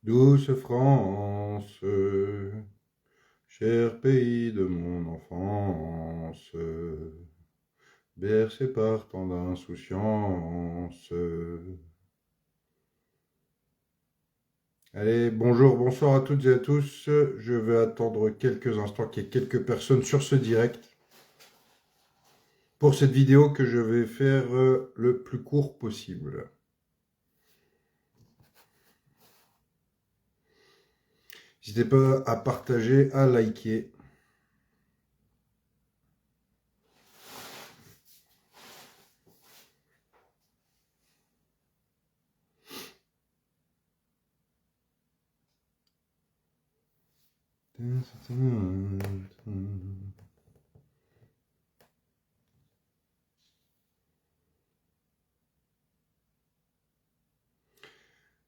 Douce France, cher pays de mon enfance, bercé par tant d'insouciance. Allez, bonjour, bonsoir à toutes et à tous. Je vais attendre quelques instants qu'il y ait quelques personnes sur ce direct pour cette vidéo que je vais faire le plus court possible. N'hésitez pas à partager, à liker.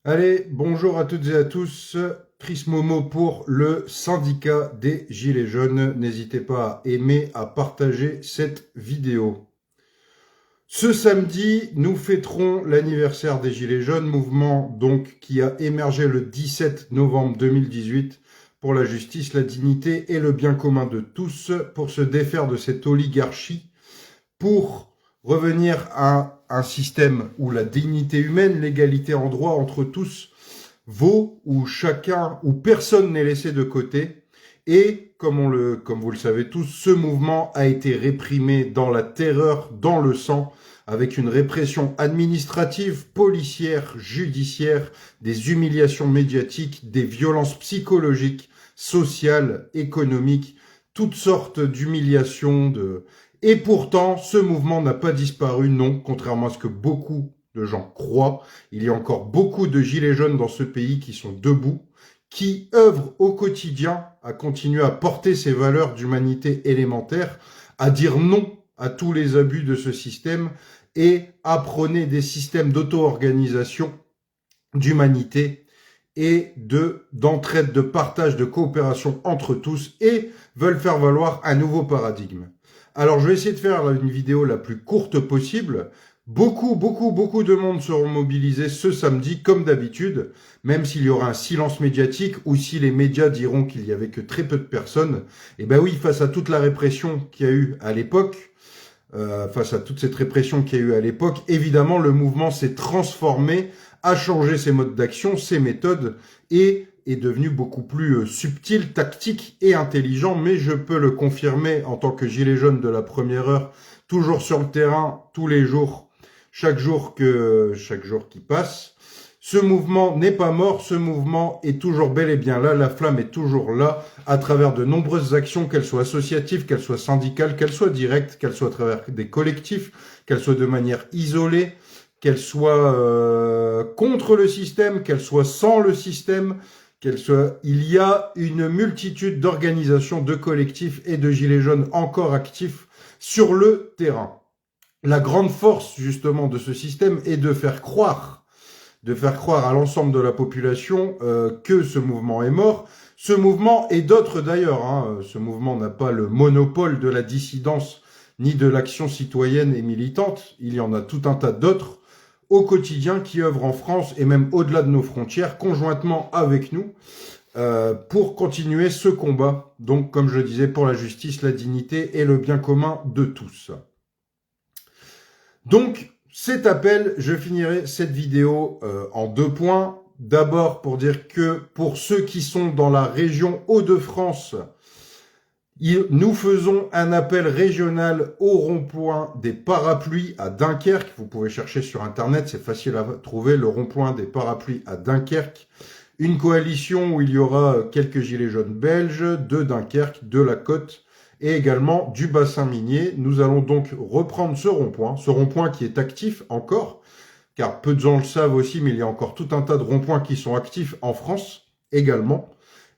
Allez, bonjour à toutes et à tous. Chris Momo pour le syndicat des Gilets jaunes. N'hésitez pas à aimer, à partager cette vidéo. Ce samedi, nous fêterons l'anniversaire des Gilets jaunes, mouvement donc qui a émergé le 17 novembre 2018 pour la justice, la dignité et le bien commun de tous, pour se défaire de cette oligarchie, pour revenir à un système où la dignité humaine, l'égalité en droit entre tous vaut, où chacun, où personne n'est laissé de côté. Et comme vous le savez tous, ce mouvement a été réprimé dans la terreur, dans le sang, avec une répression administrative, policière, judiciaire, des humiliations médiatiques, des violences psychologiques, sociales, économiques, toutes sortes d'humiliations. Et pourtant, ce mouvement n'a pas disparu, non, contrairement à ce que beaucoup de gens croient. Il y a encore beaucoup de gilets jaunes dans ce pays qui sont debout, qui œuvrent au quotidien à continuer à porter ces valeurs d'humanité élémentaire, à dire non à tous les abus de ce système et à prôner des systèmes d'auto-organisation, d'humanité et d'entraide, de partage, de coopération entre tous, et veulent faire valoir un nouveau paradigme. Alors je vais essayer de faire une vidéo la plus courte possible. Beaucoup de monde seront mobilisés ce samedi, comme d'habitude, même s'il y aura un silence médiatique, ou si les médias diront qu'il y avait que très peu de personnes. Et ben oui, face à toute la répression qu'il y a eu à l'époque, face à toute cette répression qu'il y a eu à l'époque, évidemment, le mouvement s'est transformé, a changé ses modes d'action, ses méthodes, et est devenu beaucoup plus subtil, tactique et intelligent, mais je peux le confirmer en tant que gilet jaune de la première heure, toujours sur le terrain, tous les jours, chaque jour qui passe. Ce mouvement n'est pas mort, ce mouvement est toujours bel et bien là, la flamme est toujours là, à travers de nombreuses actions, qu'elles soient associatives, qu'elles soient syndicales, qu'elles soient directes, qu'elles soient à travers des collectifs, qu'elles soient de manière isolée, qu'elles soient contre le système, qu'elles soient sans le système, il y a une multitude d'organisations, de collectifs et de gilets jaunes encore actifs sur le terrain. La grande force, justement, de ce système est de faire croire à l'ensemble de la population que ce mouvement est mort. Ce mouvement, et d'autres d'ailleurs, ce mouvement n'a pas le monopole de la dissidence ni de l'action citoyenne et militante. Il y en a tout un tas d'autres au quotidien qui œuvrent en France et même au-delà de nos frontières, conjointement avec nous, pour continuer ce combat. Donc, comme je le disais, pour la justice, la dignité et le bien commun de tous. Donc, cet appel, je finirai cette vidéo en 2 points. D'abord, pour dire que pour ceux qui sont dans la région Hauts-de-France, nous faisons un appel régional au rond-point des Parapluies à Dunkerque. Vous pouvez chercher sur Internet, c'est facile à trouver, le rond-point des Parapluies à Dunkerque. Une coalition où il y aura quelques gilets jaunes belges, de Dunkerque, de la côte, et également du bassin minier. Nous allons donc reprendre ce rond-point qui est actif encore, car peu de gens le savent aussi, mais il y a encore tout un tas de ronds-points qui sont actifs en France également.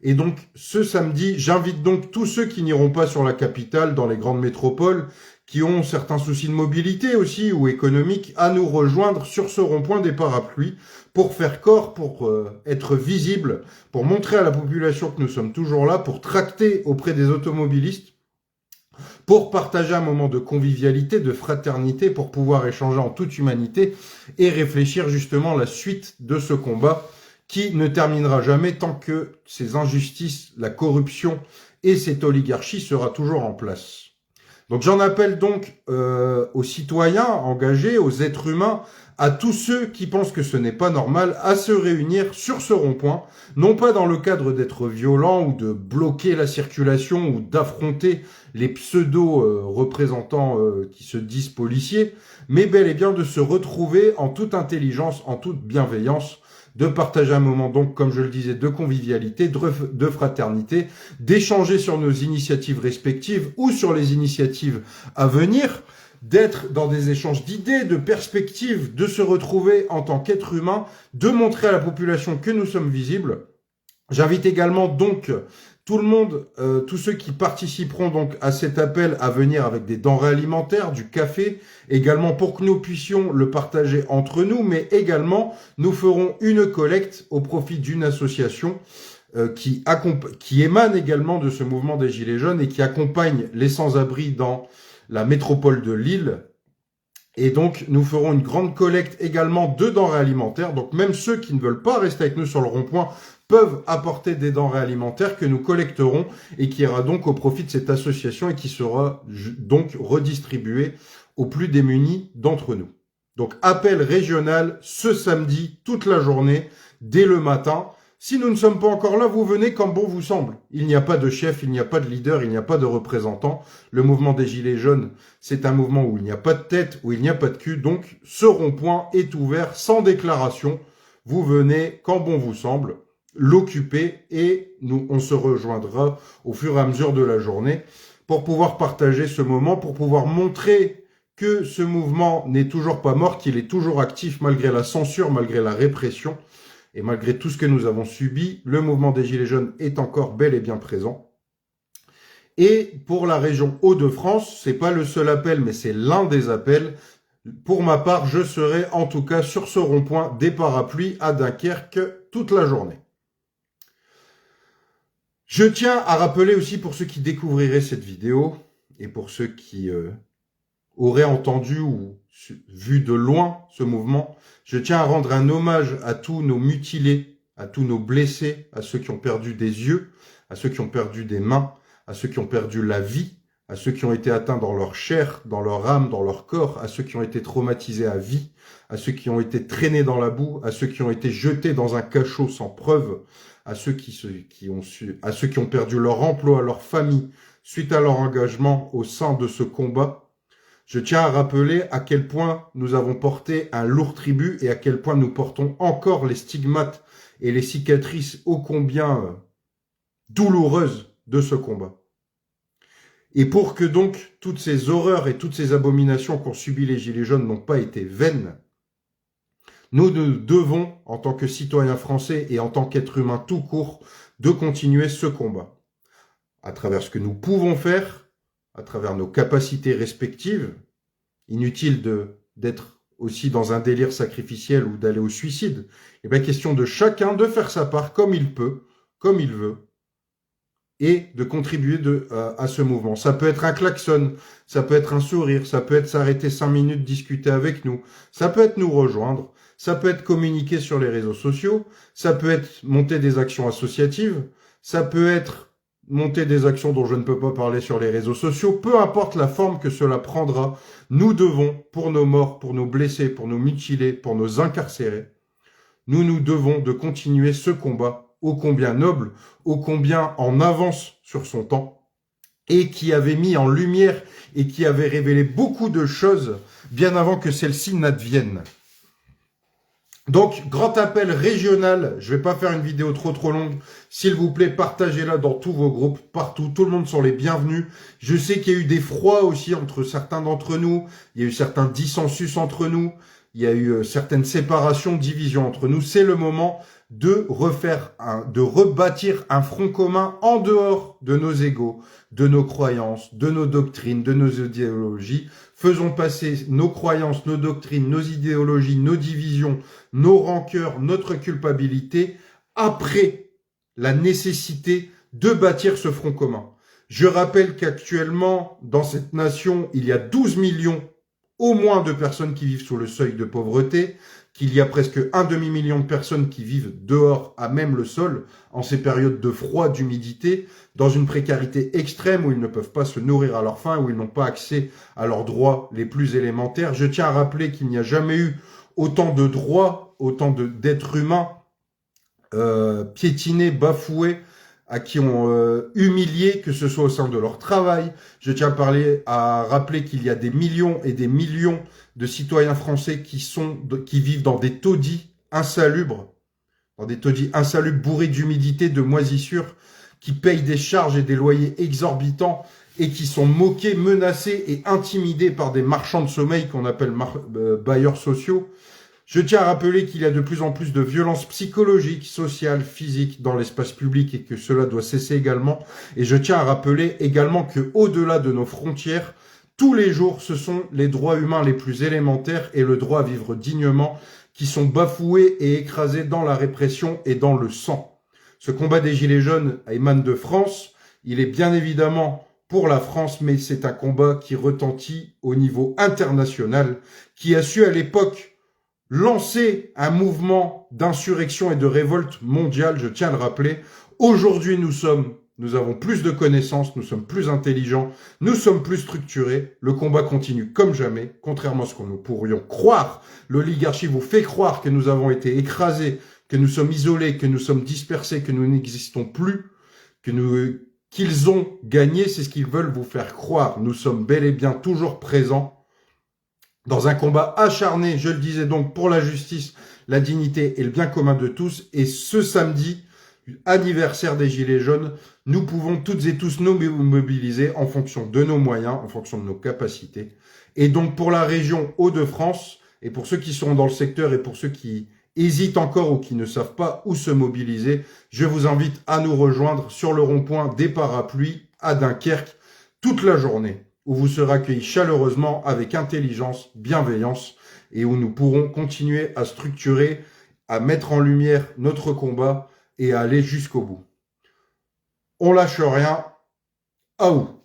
Et donc, ce samedi, j'invite donc tous ceux qui n'iront pas sur la capitale, dans les grandes métropoles, qui ont certains soucis de mobilité aussi, ou économiques, à nous rejoindre sur ce rond-point des Parapluies, pour faire corps, pour être visible, pour montrer à la population que nous sommes toujours là, pour tracter auprès des automobilistes, pour partager un moment de convivialité, de fraternité, pour pouvoir échanger en toute humanité et réfléchir justement à la suite de ce combat qui ne terminera jamais tant que ces injustices, la corruption et cette oligarchie sera toujours en place. Donc j'en appelle donc aux citoyens engagés, aux êtres humains, à tous ceux qui pensent que ce n'est pas normal, à se réunir sur ce rond-point, non pas dans le cadre d'être violent ou de bloquer la circulation ou d'affronter les pseudo-représentants qui se disent policiers, mais bel et bien de se retrouver en toute intelligence, en toute bienveillance, de partager un moment donc, comme je le disais, de convivialité, de fraternité, d'échanger sur nos initiatives respectives ou sur les initiatives à venir, d'être dans des échanges d'idées, de perspectives, de se retrouver en tant qu'être humain, de montrer à la population que nous sommes visibles. J'invite également donc tout le monde, tous ceux qui participeront donc à cet appel à venir avec des denrées alimentaires, du café, également pour que nous puissions le partager entre nous, mais également nous ferons une collecte au profit d'une association qui émane également de ce mouvement des Gilets jaunes et qui accompagne les sans-abri dans la métropole de Lille. Et donc, nous ferons une grande collecte également de denrées alimentaires. Donc, même ceux qui ne veulent pas rester avec nous sur le rond-point peuvent apporter des denrées alimentaires que nous collecterons et qui ira donc au profit de cette association et qui sera donc redistribuée aux plus démunis d'entre nous. Donc, appel régional ce samedi, toute la journée, dès le matin. Si nous ne sommes pas encore là, vous venez quand bon vous semble. Il n'y a pas de chef, il n'y a pas de leader, il n'y a pas de représentant. Le mouvement des Gilets jaunes, c'est un mouvement où il n'y a pas de tête, où il n'y a pas de cul. Donc, ce rond-point est ouvert sans déclaration. Vous venez quand bon vous semble, l'occuper et on se rejoindra au fur et à mesure de la journée pour pouvoir partager ce moment, pour pouvoir montrer que ce mouvement n'est toujours pas mort, qu'il est toujours actif malgré la censure, malgré la répression. Et malgré tout ce que nous avons subi, le mouvement des Gilets jaunes est encore bel et bien présent. Et pour la région Hauts-de-France, c'est pas le seul appel, mais c'est l'un des appels. Pour ma part, je serai en tout cas sur ce rond-point des parapluies à Dunkerque toute la journée. Je tiens à rappeler aussi pour ceux qui découvriraient cette vidéo et pour ceux qui auraient entendu ou vu de loin ce mouvement, je tiens à rendre un hommage à tous nos mutilés, à tous nos blessés, à ceux qui ont perdu des yeux, à ceux qui ont perdu des mains, à ceux qui ont perdu la vie, à ceux qui ont été atteints dans leur chair, dans leur âme, dans leur corps, à ceux qui ont été traumatisés à vie, à ceux qui ont été traînés dans la boue, à ceux qui ont été jetés dans un cachot sans preuve, à ceux qui ont perdu leur emploi, leur famille, suite à leur engagement au sein de ce combat. Je tiens à rappeler à quel point nous avons porté un lourd tribut et à quel point nous portons encore les stigmates et les cicatrices ô combien douloureuses de ce combat. Et pour que donc toutes ces horreurs et toutes ces abominations qu'ont subies les Gilets jaunes n'ont pas été vaines, nous devons, en tant que citoyens français et en tant qu'êtres humains tout court, de continuer ce combat. À travers ce que nous pouvons faire, à travers nos capacités respectives, inutile d'être aussi dans un délire sacrificiel ou d'aller au suicide, il est bien question de chacun de faire sa part comme il peut, comme il veut, et de contribuer à ce mouvement. Ça peut être un klaxon, ça peut être un sourire, ça peut être s'arrêter 5 minutes, discuter avec nous, ça peut être nous rejoindre, ça peut être communiquer sur les réseaux sociaux, ça peut être monter des actions associatives, ça peut être monter des actions dont je ne peux pas parler sur les réseaux sociaux, peu importe la forme que cela prendra, nous devons, pour nos morts, pour nos blessés, pour nos mutilés, pour nos incarcérés, nous devons de continuer ce combat ô combien noble, ô combien en avance sur son temps, et qui avait mis en lumière et qui avait révélé beaucoup de choses bien avant que celles-ci n'adviennent. Donc, grand appel régional, je vais pas faire une vidéo trop longue, s'il vous plaît, partagez-la dans tous vos groupes, partout, tout le monde sont les bienvenus. Je sais qu'il y a eu des froids aussi entre certains d'entre nous, il y a eu certains dissensus entre nous, il y a eu certaines séparations, divisions entre nous. C'est le moment de rebâtir un front commun en dehors de nos égos, de nos croyances, de nos doctrines, de nos idéologies. Faisons passer nos croyances, nos doctrines, nos idéologies, nos divisions, nos rancœurs, notre culpabilité après la nécessité de bâtir ce front commun. Je rappelle qu'actuellement, dans cette nation, il y a 12 millions au moins de personnes qui vivent sous le seuil de pauvreté, qu'il y a presque un demi-million de personnes qui vivent dehors à même le sol, en ces périodes de froid, d'humidité, dans une précarité extrême où ils ne peuvent pas se nourrir à leur faim, où ils n'ont pas accès à leurs droits les plus élémentaires. Je tiens à rappeler qu'il n'y a jamais eu autant de droits, autant d'êtres humains piétinés, bafoués, à qui ont humilié, que ce soit au sein de leur travail. Je tiens à rappeler qu'il y a des millions et des millions de citoyens français qui vivent dans des taudis insalubres, bourrés d'humidité, de moisissures, qui payent des charges et des loyers exorbitants et qui sont moqués, menacés et intimidés par des marchands de sommeil qu'on appelle bailleurs sociaux. Je tiens à rappeler qu'il y a de plus en plus de violences psychologiques, sociales, physiques dans l'espace public et que cela doit cesser également. Et je tiens à rappeler également que au-delà de nos frontières, tous les jours, ce sont les droits humains les plus élémentaires et le droit à vivre dignement qui sont bafoués et écrasés dans la répression et dans le sang. Ce combat des Gilets jaunes émane de France. Il est bien évidemment pour la France, mais c'est un combat qui retentit au niveau international, qui a su à l'époque lancer un mouvement d'insurrection et de révolte mondiale, je tiens à le rappeler. Aujourd'hui, nous avons plus de connaissances, nous sommes plus intelligents, nous sommes plus structurés. Le combat continue comme jamais, contrairement à ce que nous pourrions croire. L'oligarchie vous fait croire que nous avons été écrasés, que nous sommes isolés, que nous sommes dispersés, que nous n'existons plus, qu'ils ont gagné, c'est ce qu'ils veulent vous faire croire. Nous sommes bel et bien toujours présents dans un combat acharné, je le disais donc, pour la justice, la dignité et le bien commun de tous. Et ce samedi, anniversaire des Gilets jaunes, nous pouvons toutes et tous nous mobiliser en fonction de nos moyens, en fonction de nos capacités. Et donc pour la région Hauts-de-France, et pour ceux qui sont dans le secteur et pour ceux qui hésitent encore ou qui ne savent pas où se mobiliser, je vous invite à nous rejoindre sur le rond-point des Parapluies à Dunkerque toute la journée, où vous serez accueillis chaleureusement avec intelligence, bienveillance, et où nous pourrons continuer à structurer, à mettre en lumière notre combat et à aller jusqu'au bout. On lâche rien. À où?